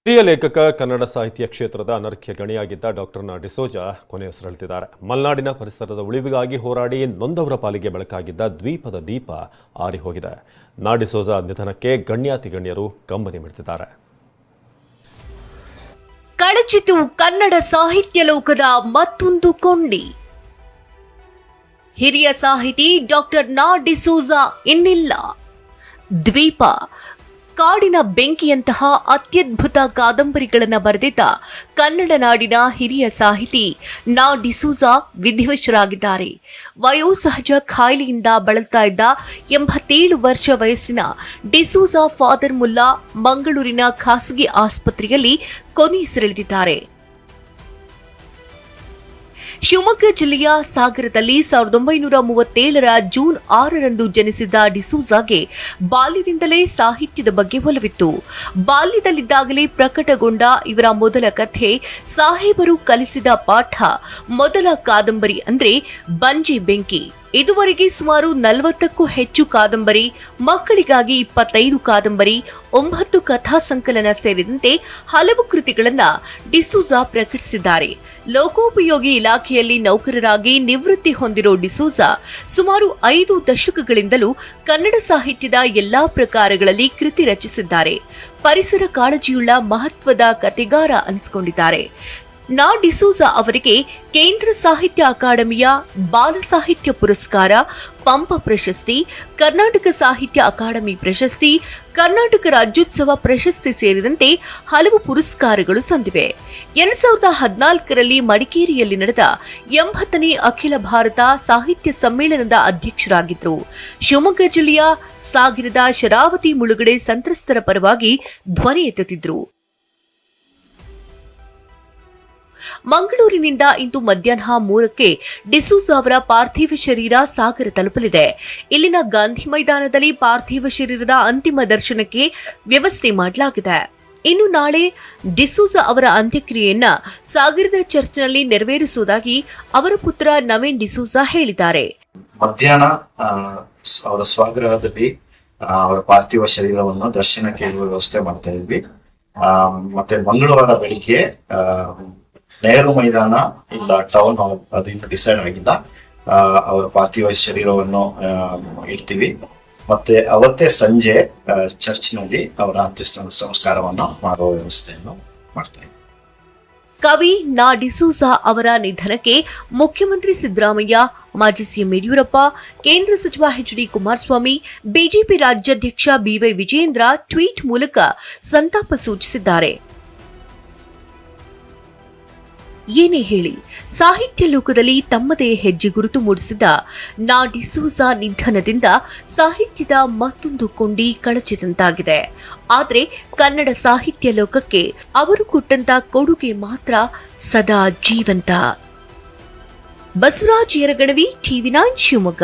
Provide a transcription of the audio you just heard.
ಹಿರಿಯ ಲೇಖಕ, ಕನ್ನಡ ಸಾಹಿತ್ಯ ಕ್ಷೇತ್ರದ ಅನರ್ಘ್ಯ ಗಣಿಯಾಗಿದ್ದ ಡಾಕ್ಟರ್ ನಾ ಡಿಸೋಜ ಕೊನೆಯುಸಿರೆಳೆದಿದ್ದಾರೆ. ಮಲೆನಾಡಿನ ಪರಿಸರದ ಉಳಿವಿಗಾಗಿ ಹೋರಾಡಿ ನೊಂದವರ ಪಾಲಿಗೆ ಬೆಳಕಾಗಿದ್ದ ದ್ವೀಪದ ದೀಪ ಆರಿ ಹೋಗಿದೆ. ನಾ ಡಿಸೋಜ ನಿಧನಕ್ಕೆ ಗಣ್ಯಾತಿ ಗಣ್ಯರು ಕಂಬನಿ ಮಿಡ್ತಿದ್ದಾರೆ. ಕಳಚಿತು ಕನ್ನಡ ಸಾಹಿತ್ಯ ಲೋಕದ ಮತ್ತೊಂದು ಕೊಂಡಿ. ಹಿರಿಯ ಸಾಹಿತಿ ಡಾಕ್ಟರ್ ನಾ ಡಿಸೋಜ ಇನ್ನಿಲ್ಲ. ದ್ವೀಪ, ಕಾಡಿನ ಬೆಂಕಿಯಂತಹ ಅತ್ಯದ್ಭುತ ಕಾದಂಬರಿಗಳನ್ನು ಬರೆದಿದ್ದ ಕನ್ನಡ ನಾಡಿನ ಹಿರಿಯ ಸಾಹಿತಿ ನಾ ಡಿಸೋಜ ವಿಧಿವಶರಾಗಿದ್ದಾರೆ. ವಯೋಸಹಜ ಕಾಯಿಲೆಯಿಂದ ಬಳಲ್ತಾ ಇದ್ದ 87 ವರ್ಷ ವಯಸ್ಸಿನ ಡಿಸೋಜ ಫಾದರ್ ಮುಲ್ಲಾ ಮಂಗಳೂರಿನ ಖಾಸಗಿ ಆಸ್ಪತ್ರೆಯಲ್ಲಿ ಕೊನೆಯುಸಿರೆಳೆದಿದ್ದಾರೆ. ಶಿವಮೊಗ್ಗ ಜಿಲ್ಲೆಯ ಸಾಗರದಲ್ಲಿ 1937ರ ಜೂನ್ 6ರಂದು ಜನಿಸಿದ ಡಿಸೋಜಾಗೆ ಬಾಲ್ಯದಿಂದಲೇ ಸಾಹಿತ್ಯದ ಬಗ್ಗೆ ಒಲವಿತ್ತು. ಬಾಲ್ಯದಲ್ಲಿದ್ದಾಗಲೇ ಪ್ರಕಟಗೊಂಡ ಇವರ ಮೊದಲ ಕಥೆ, ಸಾಹೇಬರು ಕಲಿಸಿದ ಪಾಠ, ಮೊದಲ ಕಾದಂಬರಿ ಅಂದ್ರೆ ಬಂಜಿ ಬೆಂಕಿ. ಇದುವರೆಗೆ ಸುಮಾರು 40ಕ್ಕೂ ಹೆಚ್ಚು ಕಾದಂಬರಿ, ಮಕ್ಕಳಿಗಾಗಿ 25 ಕಾದಂಬರಿ, 9 ಕಥಾ ಸಂಕಲನ ಸೇರಿದಂತೆ ಹಲವು ಕೃತಿಗಳನ್ನು ಡಿಸೋಜ ಪ್ರಕಟಿಸಿದ್ದಾರೆ. ಲೋಕೋಪಯೋಗಿ ಇಲಾಖೆಯಲ್ಲಿ ನೌಕರರಾಗಿ ನಿವೃತ್ತಿ ಹೊಂದಿರೋ ಡಿಸೋಜ ಸುಮಾರು 5 ದಶಕಗಳಿಂದಲೂ ಕನ್ನಡ ಸಾಹಿತ್ಯದ ಎಲ್ಲಾ ಪ್ರಕಾರಗಳಲ್ಲಿ ಕೃತಿ ರಚಿಸಿದ್ದಾರೆ. ಪರಿಸರ ಕಾಳಜಿಯುಳ್ಳ ಮಹತ್ವದ ಕಥೆಗಾರ ಅನಿಸಿಕೊಂಡಿದ್ದಾರೆ. ನಾ ಡಿಸೋಜ ಅವರಿಗೆ ಕೇಂದ್ರ ಸಾಹಿತ್ಯ ಅಕಾಡೆಮಿಯ ಬಾಲ ಸಾಹಿತ್ಯ ಪುರಸ್ಕಾರ, ಪಂಪ ಪ್ರಶಸ್ತಿ, ಕರ್ನಾಟಕ ಸಾಹಿತ್ಯ ಅಕಾಡೆಮಿ ಪ್ರಶಸ್ತಿ, ಕರ್ನಾಟಕ ರಾಜ್ಯೋತ್ಸವ ಪ್ರಶಸ್ತಿ ಸೇರಿದಂತೆ ಹಲವು ಪುರಸ್ಕಾರಗಳು ಸಂದಿವೆ. 2014ರಲ್ಲಿ ಮಡಿಕೇರಿಯಲ್ಲಿ ನಡೆದ 80ನೇ ಅಖಿಲ ಭಾರತ ಸಾಹಿತ್ಯ ಸಮ್ಮೇಳನದ ಅಧ್ಯಕ್ಷರಾಗಿದ್ದರು. ಶಿವಮೊಗ್ಗ ಜಿಲ್ಲೆಯ ಸಾಗರದ ಶರಾವತಿ ಮುಳುಗಡೆ ಸಂತ್ರಸ್ತರ ಪರವಾಗಿ ಧ್ವನಿ ಎತ್ತುತ್ತಿದ್ದರು. ಮಂಗಳೂರಿನಿಂದ ಇಂದು ಮಧ್ಯಾಹ್ನ 3ಕ್ಕೆ ಡಿಸೋಜ ಅವರ ಪಾರ್ಥಿವ ಶರೀರ ಸಾಗರ ತಲುಪಲಿದೆ. ಇಲ್ಲಿನ ಗಾಂಧಿ ಮೈದಾನದಲ್ಲಿ ಪಾರ್ಥಿವ ಶರೀರದ ಅಂತಿಮ ದರ್ಶನಕ್ಕೆ ವ್ಯವಸ್ಥೆ ಮಾಡಲಾಗಿದೆ. ಇನ್ನು ನಾಳೆ ಡಿಸೋಜ ಅವರ ಅಂತ್ಯಕ್ರಿಯೆಯನ್ನ ಸಾಗರದ ಚರ್ಚ್ನಲ್ಲಿ ನೆರವೇರಿಸುವುದಾಗಿ ಅವರ ಪುತ್ರ ನವೀನ್ ಡಿಸೋಜ ಹೇಳಿದ್ದಾರೆ. ಮಧ್ಯಾಹ್ನ ಅವರ ಸ್ವಗೃಹದಲ್ಲಿ ಅವರ ಪಾರ್ಥಿವ ಶರೀರವನ್ನು ದರ್ಶನಕ್ಕೆ ಇರುವ ವ್ಯವಸ್ಥೆ ಮಾಡ್ತಾ ಇದ್ವಿ. ಮತ್ತೆ ಮಂಗಳವಾರ ಬೆಳಿಗ್ಗೆ ನೆಹರು ಮೈದಾನ ಇಲ್ಲ ಟೌನ್ ಹಾಲ್, ಅದು ಇನ್ನು ಡಿಸೈಡ್ ಆಗಿಲ್ಲ, ಅವರ ಪಾರ್ಥಿವ ಶರೀರವನ್ನು ಇಡ್ತೀವಿ. ಮತ್ತೆ ಅವತ್ತೇ ಸಂಜೆ ಚರ್ಚ್ನಲ್ಲಿ ಅವರ ಅಂತ್ಯ ಸಂಸ್ಕಾರವನ್ನು ಮಾಡುವ ವ್ಯವಸ್ಥೆಯನ್ನು ಮಾಡ್ತೀವಿ. ಕವಿ ನಾ ಡಿಸೋಜ ಅವರ ನಿಧನಕ್ಕೆ ಮುಖ್ಯಮಂತ್ರಿ ಸಿದ್ದರಾಮಯ್ಯ, ಮಾಜಿ ಸಿಎಂ ಯಡಿಯೂರಪ್ಪ, ಕೇಂದ್ರ ಸಚಿವ ಎಚ್.ಡಿ. ಕುಮಾರಸ್ವಾಮಿ, ಬಿಜೆಪಿ ರಾಜ್ಯಾಧ್ಯಕ್ಷ ಬಿವೈ ವಿಜಯೇಂದ್ರ ಟ್ವೀಟ್ ಮೂಲಕ ಸಂತಾಪ ಸೂಚಿಸಿದ್ದಾರೆ. ಏನೇ ಹೇಳಿ, ಸಾಹಿತ್ಯ ಲೋಕದಲ್ಲಿ ತಮ್ಮದೇ ಹೆಜ್ಜೆ ಗುರುತು ಮೂಡಿಸಿದ ನಾ ಡಿಸೋಜ ನಿಧನದಿಂದ ಸಾಹಿತ್ಯದ ಮತ್ತೊಂದು ಕೊಂಡಿ ಕಳಚಿದಂತಾಗಿದೆ. ಆದರೆ ಕನ್ನಡ ಸಾಹಿತ್ಯ ಲೋಕಕ್ಕೆ ಅವರು ಕೊಟ್ಟಂತ ಕೊಡುಗೆ ಮಾತ್ರ ಸದಾ ಜೀವಂತ. ಬಸವರಾಜ್ ಯರಗಣವಿ, ಟಿವಿ9 ಶಿವಮೊಗ್ಗ.